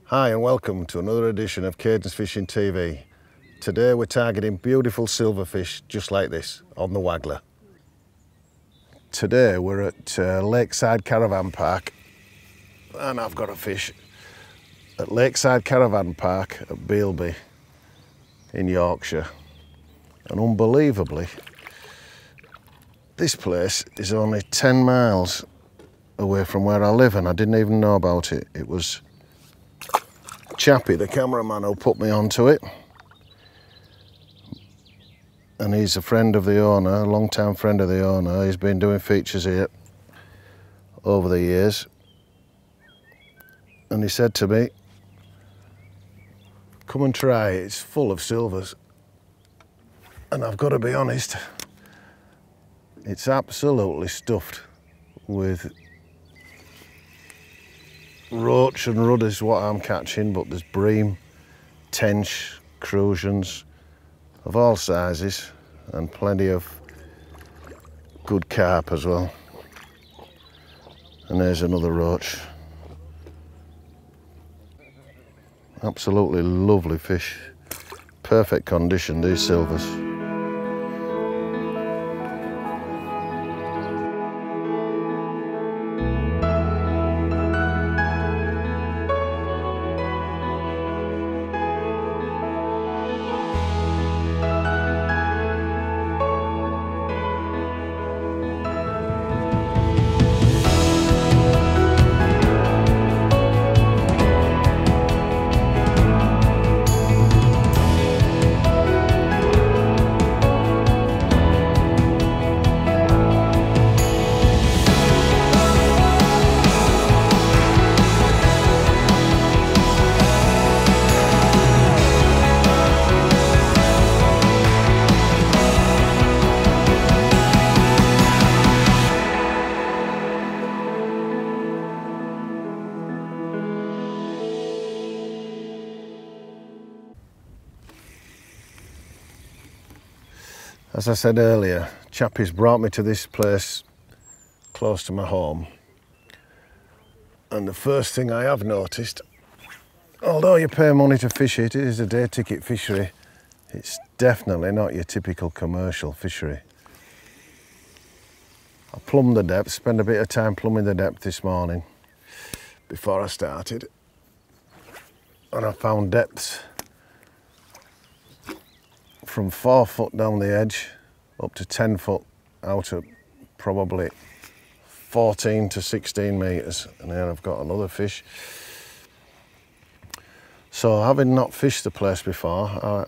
Hi and welcome to another edition of Cadence Fishing TV. Today we're targeting beautiful silverfish just like this on the Waggler. Today we're at Lakeside Caravan Park and I've got a fish at Lakeside Caravan Park at Bielby in Yorkshire. And unbelievably, this place is only 10 miles away from where I live and I didn't even know about it. It was Chappie, the cameraman, who put me onto it, and he's a friend of the owner, a long-time friend of the owner. He's been doing features here over the years, and he said to me, come and try it, it's full of silvers. And I've got to be honest, it's absolutely stuffed with roach and rudd is what I'm catching, but there's bream, tench, crucians of all sizes and plenty of good carp as well. And there's another roach. Absolutely lovely fish. Perfect condition, these silvers. As I said earlier, Chappie's brought me to this place close to my home. And the first thing I have noticed, although you pay money to fish it, it is a day ticket fishery, it's definitely not your typical commercial fishery. I plumbed the depth, spent a bit of time plumbing the depth this morning before I started. And I found depths from 4 foot down the edge up to 10 foot out at probably 14 to 16 metres. And here I've got another fish. So having not fished the place before,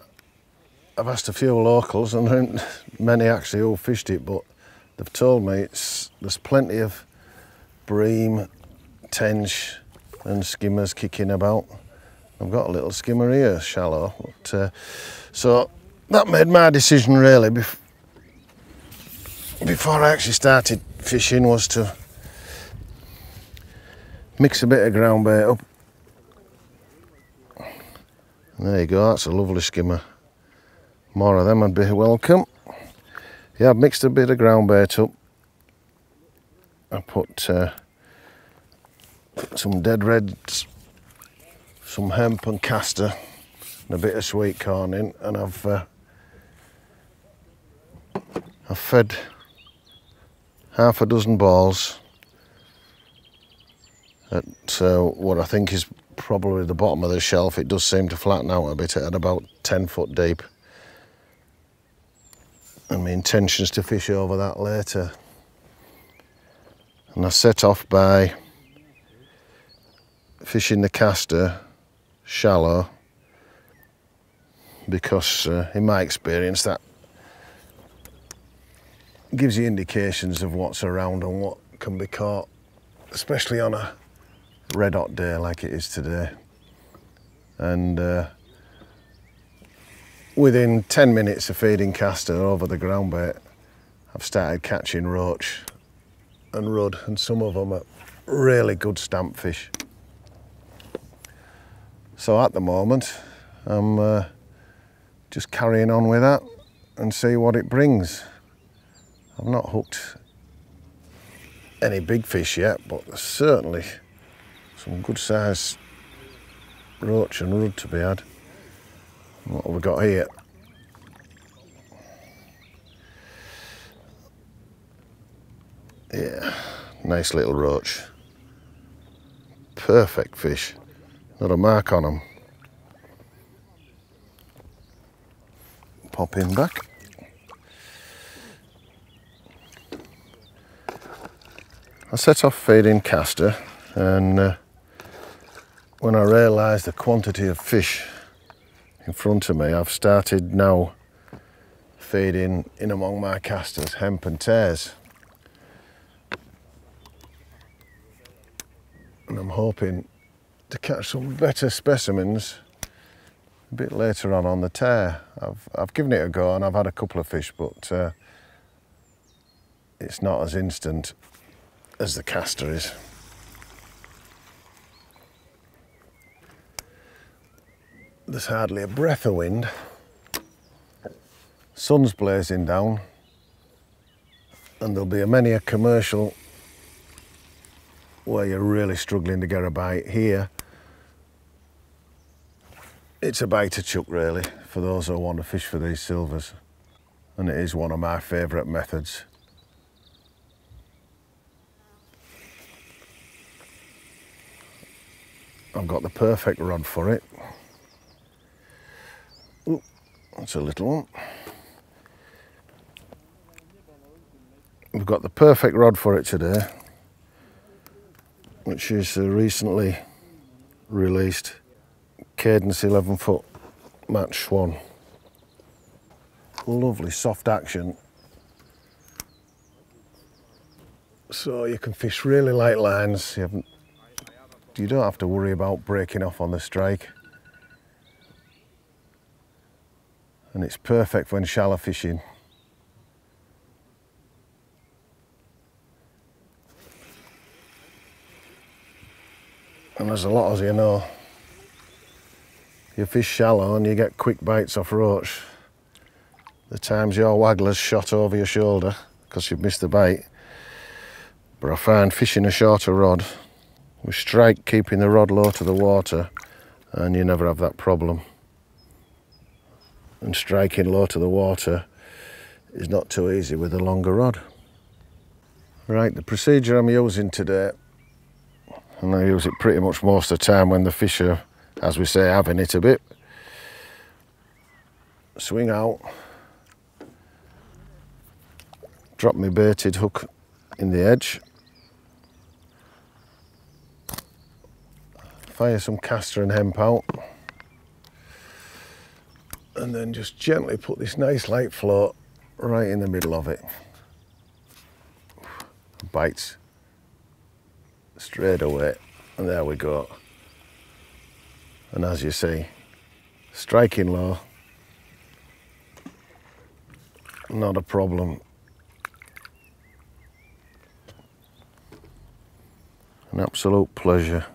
I've asked a few locals, and there aren't many actually who fished it, but they've told me there's plenty of bream, tench and skimmers kicking about. I've got a little skimmer here, shallow. But, so that made my decision really before I actually started fishing, was to mix a bit of ground bait up. And there you go, that's a lovely skimmer. More of them would be welcome. Yeah, I've mixed a bit of ground bait up. I put some dead reds, some hemp and castor, and a bit of sweet corn in, and I've fed half a dozen balls at what I think is probably the bottom of the shelf. It does seem to flatten out a bit at about 10 foot deep. And my intention is to fish over that later. And I set off by fishing the castor shallow because in my experience that gives you indications of what's around and what can be caught, especially on a red hot day like it is today. And within 10 minutes of feeding castor over the ground bait, I've started catching roach and rudd, and some of them are really good stamp fish. So at the moment I'm just carrying on with that and see what it brings. I've not hooked any big fish yet, but there's certainly some good size roach and rudd to be had. What have we got here? Yeah, nice little roach. Perfect fish. Not a mark on them. Pop in back. I set off feeding castor, and when I realised the quantity of fish in front of me, I've started now feeding in among my casters hemp and tares. And I'm hoping to catch some better specimens a bit later on the tear. I've given it a go and I've had a couple of fish, but it's not as instant as the castor is. There's hardly a breath of wind. Sun's blazing down, and there'll be many a commercial where you're really struggling to get a bite. Here, it's a biter chuck really for those who want to fish for these silvers, and it is one of my favourite methods. I've got the perfect rod for it. Ooh, that's a little one. We've got the perfect rod for it today, which is a recently released Cadence 11-foot match swan. Lovely soft action, so you can fish really light lines. You don't have to worry about breaking off on the strike, and it's perfect when shallow fishing. And there's a lot, as you know, you fish shallow and you get quick bites off roach. The times your waggler's shot over your shoulder because you've missed the bite. But I find fishing a shorter rod, with strike keeping the rod low to the water, and you never have that problem. And striking low to the water is not too easy with a longer rod. Right, the procedure I'm using today, and I use it pretty much most of the time when the fish are, as we say, having it a bit. Swing out, drop my baited hook in the edge, fire some castor and hemp out, and then just gently put this nice light float right in the middle of it. Bites straight away, and there we go. And as you see, striking low, not a problem. An absolute pleasure.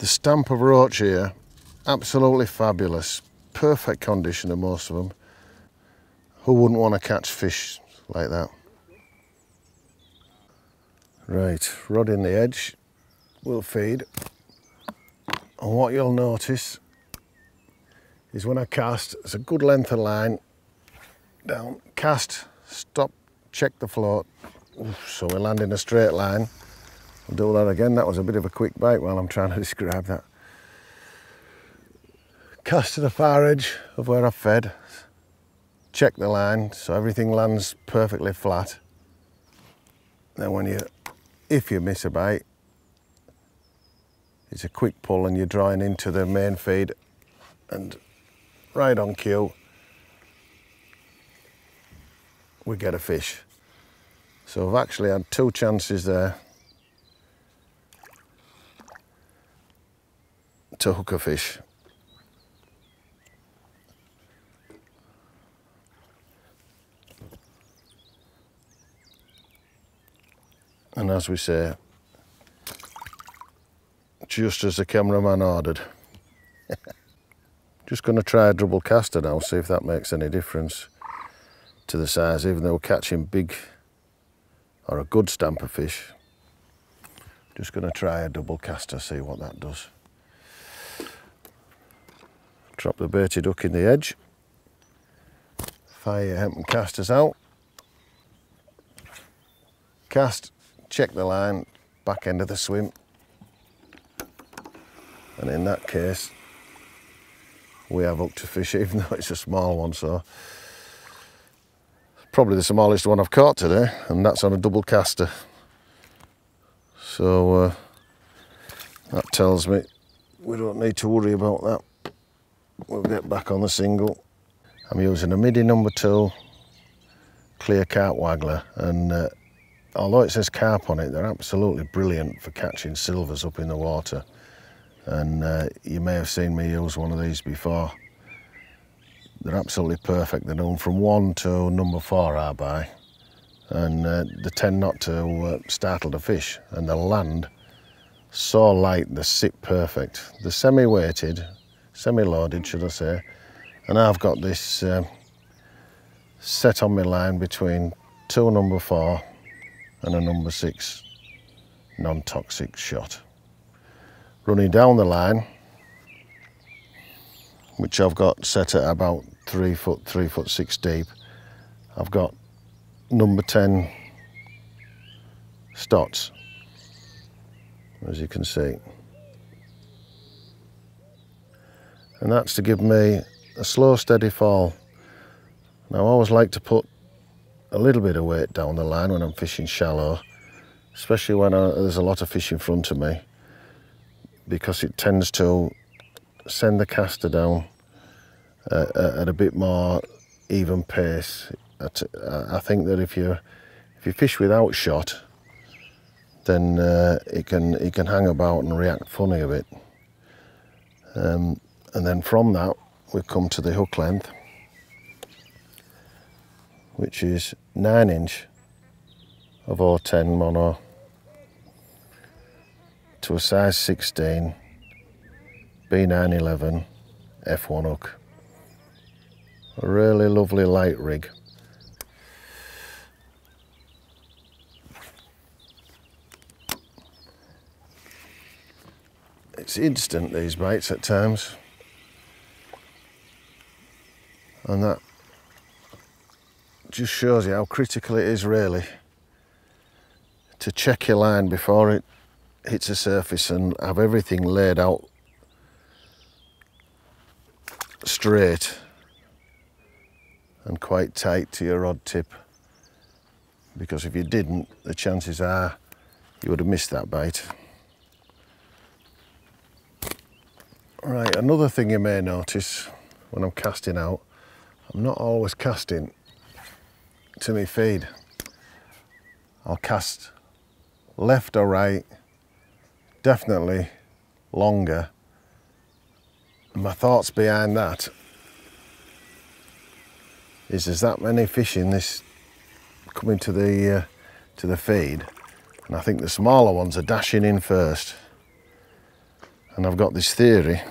The stamp of roach here, absolutely fabulous. Perfect condition of most of them. Who wouldn't want to catch fish like that? Right, rod in the edge will feed. And what you'll notice is when I cast, it's a good length of line down, cast, stop, check the float. Oof, so we land in a straight line. I'll do that again. That was a bit of a quick bite while I'm trying to describe that. Cast to the far edge of where I've fed. Check the line so everything lands perfectly flat. Then if you miss a bite, it's a quick pull and you're drawing into the main feed, and right on cue, we get a fish. So I've actually had 2 chances there to hook a fish. And as we say, just as the cameraman ordered. Just going to try a double caster now, see if that makes any difference to the size, even though we're catching big or a good stamp of fish. Just going to try a double caster, see what that does. Drop the baited hook in the edge. Fire your hempen casters out. Cast, check the line, back end of the swim. And in that case, we have hooked a fish, even though it's a small one, so probably the smallest one I've caught today, and that's on a double caster. So that tells me we don't need to worry about that. We'll get back on the single. I'm using a midi number 2 clear carp waggler, and although it says carp on it, they're absolutely brilliant for catching silvers up in the water. And you may have seen me use one of these before. They're absolutely perfect. They're known from 1 to number 4 I buy, and they tend not to startle the fish, and they'll land so light they sit perfect. They're semi-weighted, semi-loaded should I say, and I've got this set on my line between 2 number 4 and a number 6 non-toxic shot. Running down the line, which I've got set at about 3 foot, 3'6" deep, I've got number 10 stots, as you can see. And that's to give me a slow, steady fall. Now, I always like to put a little bit of weight down the line when I'm fishing shallow, especially when there's a lot of fish in front of me, because it tends to send the caster down at a bit more even pace. I think that if you fish without shot, then it can hang about and react funny a bit. And then from that we come to the hook length, which is 9" of 010 mono to a size 16 B911 F1 hook. A really lovely light rig. It's instant, these bites at times, and that just shows you how critical it is really to check your line before it hits the surface and have everything laid out straight and quite tight to your rod tip, because if you didn't, the chances are you would have missed that bite. Right, another thing you may notice when I'm casting out, I'm not always casting to me feed. I'll cast left or right, definitely longer. And my thoughts behind that is there's that many fish in this coming to the feed, and I think the smaller ones are dashing in first. And I've got this theory,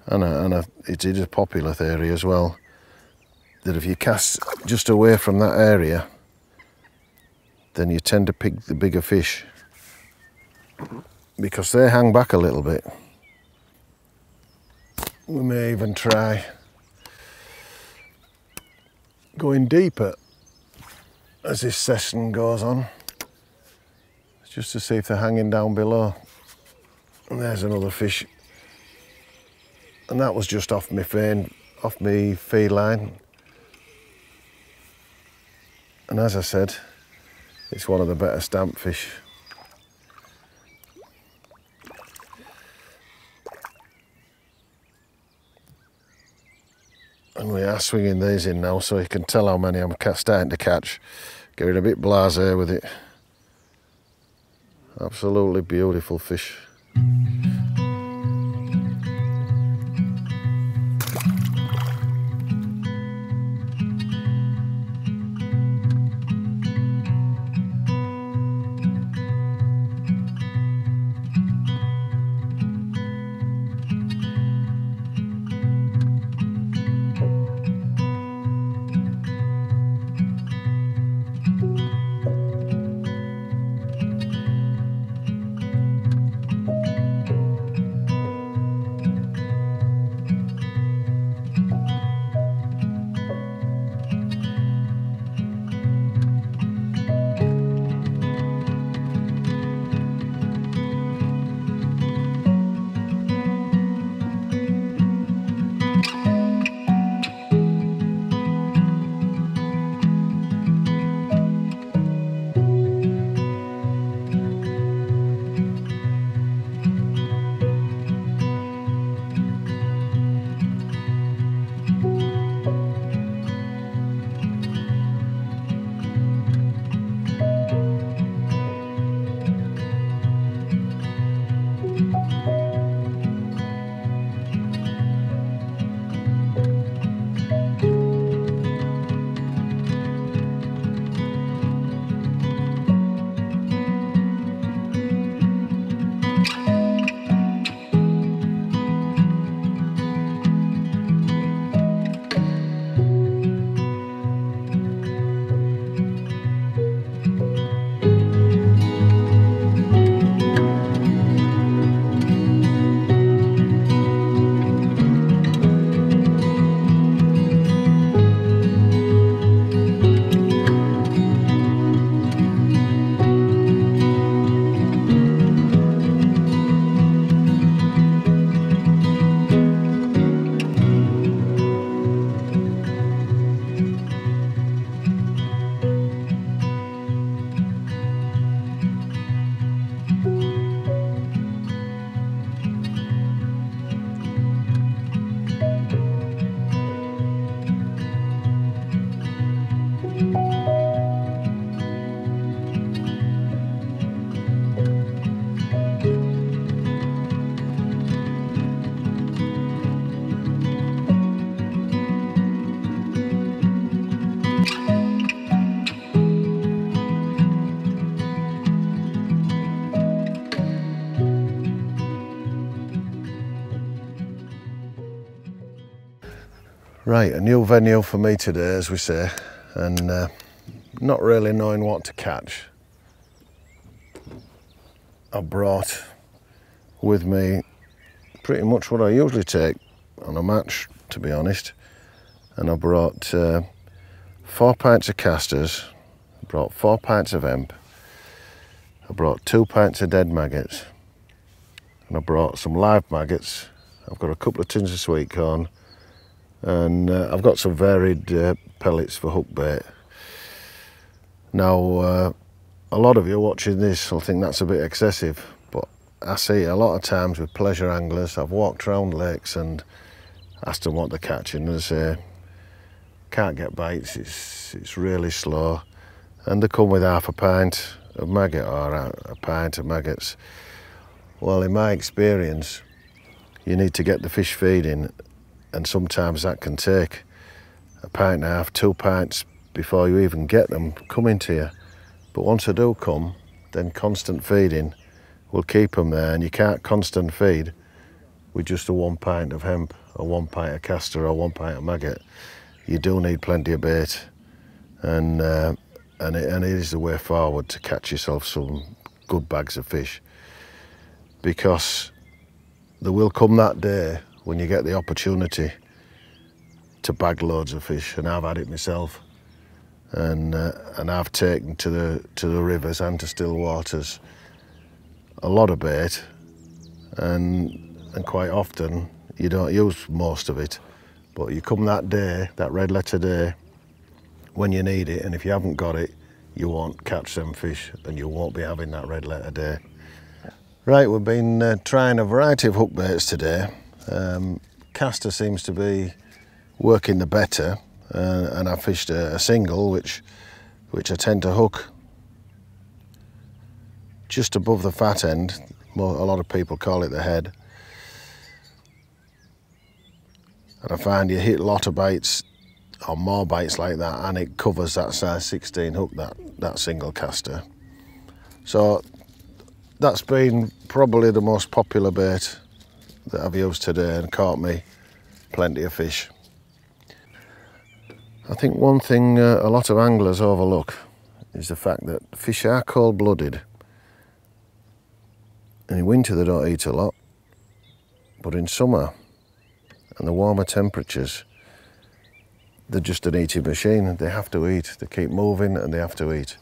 and it is a popular theory as well, that if you cast just away from that area, then you tend to pick the bigger fish, because they hang back a little bit. We may even try going deeper as this session goes on, just to see if they're hanging down below. And there's another fish, and that was just off my feed line. And as I said, it's one of the better stamp fish. And we are swinging these in now, so you can tell how many I'm starting to catch. Getting a bit blasé with it. Absolutely beautiful fish. Right, a new venue for me today, as we say, and not really knowing what to catch. I brought with me pretty much what I usually take on a match, to be honest, and I brought 4 pints of casters, I brought 4 pints of hemp, I brought 2 pints of dead maggots, and I brought some live maggots. I've got a couple of tins of sweet corn, and I've got some varied pellets for hook bait. Now, a lot of you watching this will think that's a bit excessive, but I see a lot of times with pleasure anglers, I've walked around lakes and asked them what they're catching, and they say, can't get bites, it's really slow, and they come with half a pint of maggot or a pint of maggots. Well, in my experience, you need to get the fish feeding, and sometimes that can take a pint and a half, 2 pints before you even get them coming to you. But once they do come, then constant feeding will keep them there, and you can't constant feed with just a 1 pint of hemp or 1 pint of castor or 1 pint of maggot. You do need plenty of bait, and it is the way forward to catch yourself some good bags of fish, because there will come that day when you get the opportunity to bag loads of fish, and I've had it myself, and I've taken to the rivers and to still waters a lot of bait, and quite often you don't use most of it, but you come that day, that red letter day, when you need it, and if you haven't got it, you won't catch them fish, and you won't be having that red letter day. Right, we've been trying a variety of hook baits today. Castor seems to be working the better, and I fished a single which I tend to hook just above the fat end. A lot of people call it the head, and I find you hit a lot of baits or more baits like that, and it covers that size 16 hook, that single castor. So that's been probably the most popular bait that I've used today, and caught me plenty of fish. I think one thing a lot of anglers overlook is the fact that fish are cold-blooded. In winter they don't eat a lot, but in summer and the warmer temperatures, they're just an eating machine. They have to eat, they keep moving and they have to eat.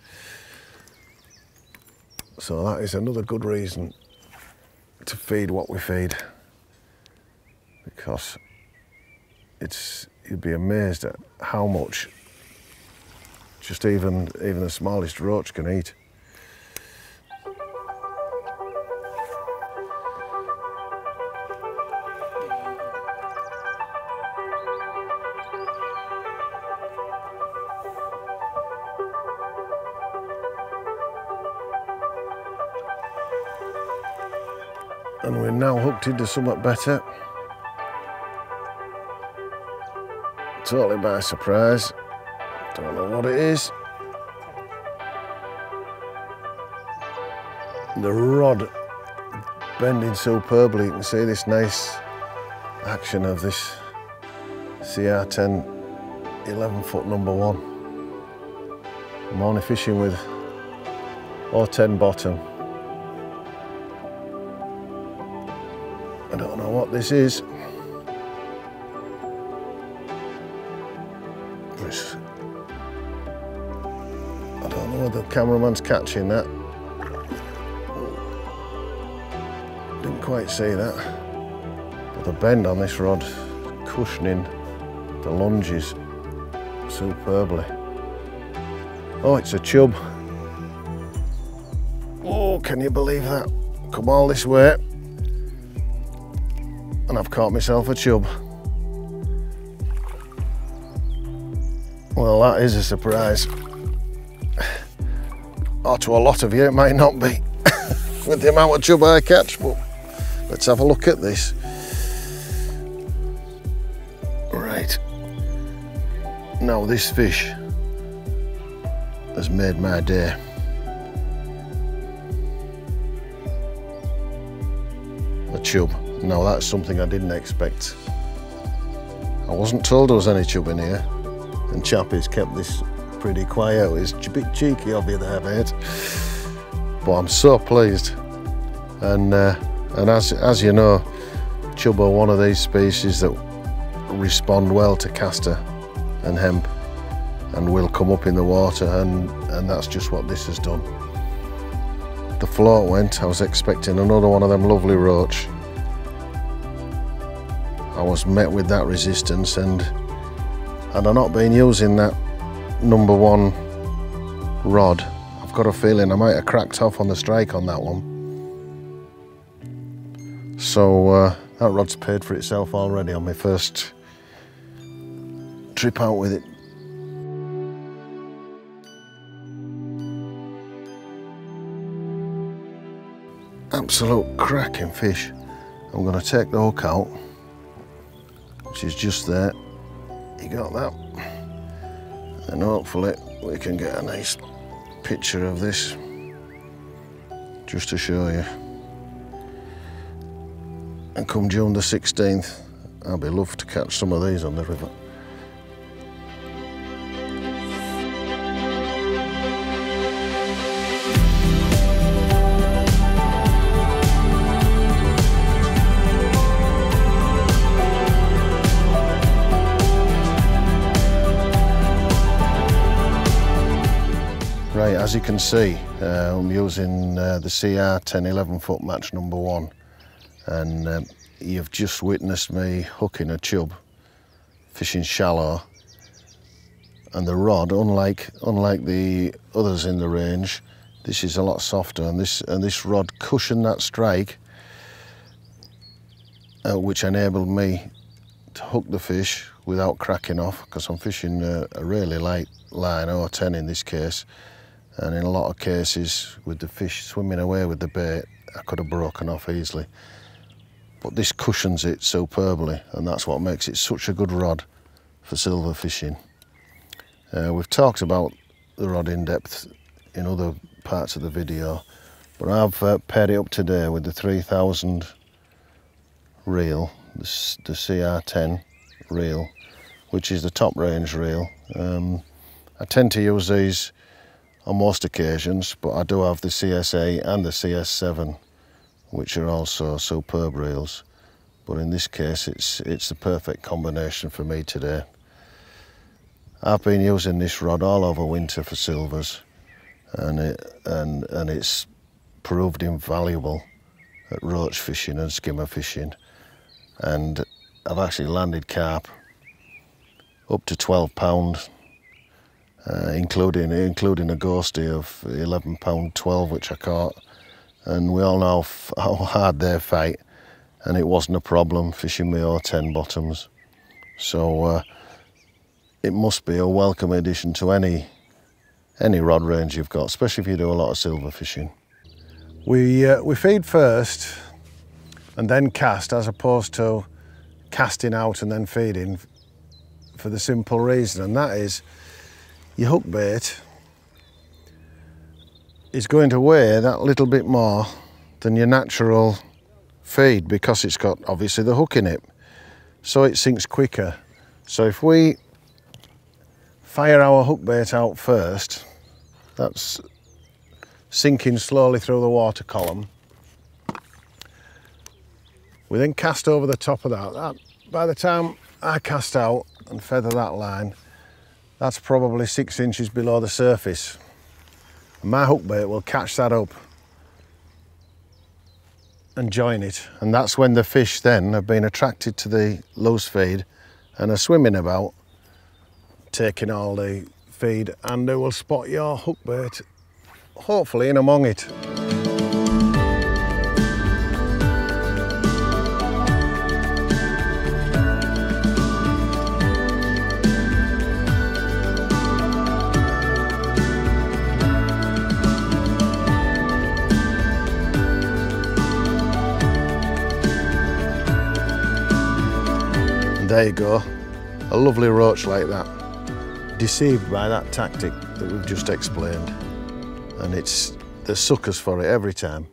So that is another good reason to feed what we feed, because you'd be amazed at how much just even the smallest roach can eat. And we're now hooked into something better. Totally by surprise. Don't know what it is. The rod bending superbly. You can see this nice action of this CR10 11-foot #1. I'm only fishing with 010 bottom. I don't know what this is. I don't know whether the cameraman's catching that. Didn't quite see that. But the bend on this rod, cushioning the lunges superbly. Oh, it's a chub. Oh, can you believe that? Come all this way, and I've caught myself a chub. Well, that is a surprise. Or to a lot of you, it might not be with the amount of chub I catch, but let's have a look at this. Right. Now this fish has made my day. A chub. Now that's something I didn't expect. I wasn't told there was any chub in here, and Chappie's kept this pretty quiet. It's a bit cheeky of you there, mate. But I'm so pleased. And as you know, chub are one of these species that respond well to castor and hemp, and will come up in the water, and that's just what this has done. The float went. I was expecting another one of them lovely roach. I was met with that resistance, and had I not been using that #1 rod, I've got a feeling I might have cracked off on the strike on that one. So that rod's paid for itself already on my first trip out with it. Absolute cracking fish. I'm going to take the hook out, which is just there. You got that? And hopefully we can get a nice picture of this, just to show you. And come June the 16th, I'll be loved to catch some of these on the river. Right, as you can see, I'm using the CR 10 11-foot match number 1, and you've just witnessed me hooking a chub, fishing shallow, and the rod, unlike the others in the range, this is a lot softer, and this rod cushioned that strike, which enabled me to hook the fish without cracking off, because I'm fishing a really light line, 0.10 in this case. And in a lot of cases, with the fish swimming away with the bait, I could have broken off easily. But this cushions it superbly, and that's what makes it such a good rod for silver fishing. We've talked about the rod in depth in other parts of the video, but I've paired it up today with the 3000 reel, the CR10 reel, which is the top range reel. I tend to use these on most occasions, but I do have the CSA and the CS7, which are also superb reels. But in this case, it's the perfect combination for me today. I've been using this rod all over winter for silvers, and it's proved invaluable at roach fishing and skimmer fishing. And I've actually landed carp up to 12 pound. Including a ghostie of 11 pound 12, which I caught, and we all know how hard they fight, and it wasn't a problem fishing with 0.10 bottoms. So it must be a welcome addition to any rod range you've got, especially if you do a lot of silver fishing. We feed first and then cast, as opposed to casting out and then feeding, for the simple reason, and that is, your hook bait is going to weigh that little bit more than your natural feed, because it's got obviously the hook in it, so it sinks quicker. So if we fire our hook bait out first, that's sinking slowly through the water column. We then cast over the top of that. By the time I cast out and feather that line, that's probably 6 inches below the surface. And my hook bait will catch that up and join it. And that's when the fish then have been attracted to the loose feed and are swimming about, taking all the feed, and they will spot your hook bait, hopefully in among it. There you go, a lovely roach like that, deceived by that tactic that we've just explained, and they're suckers for it every time.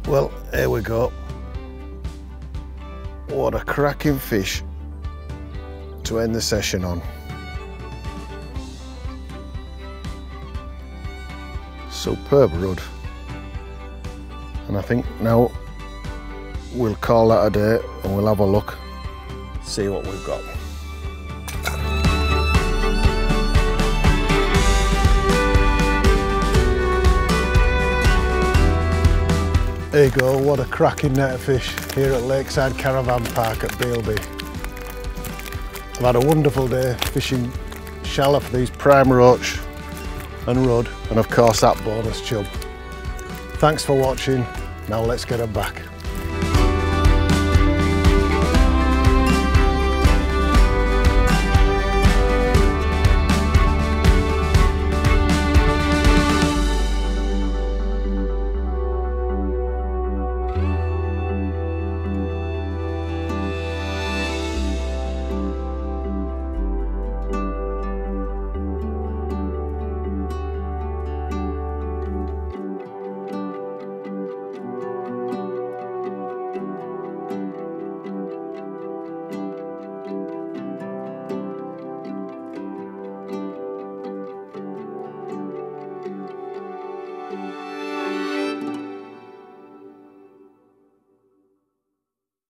Well, here we go. What a cracking fish to end the session on. Superb rod. And I think now we'll call that a day and we'll have a look, see what we've got. There you go, what a cracking net of fish here at Lakeside Caravan Park at Bielby. I've had a wonderful day fishing shallow for these prime roach and rudd, and of course that bonus chub. Thanks for watching, now let's get them back.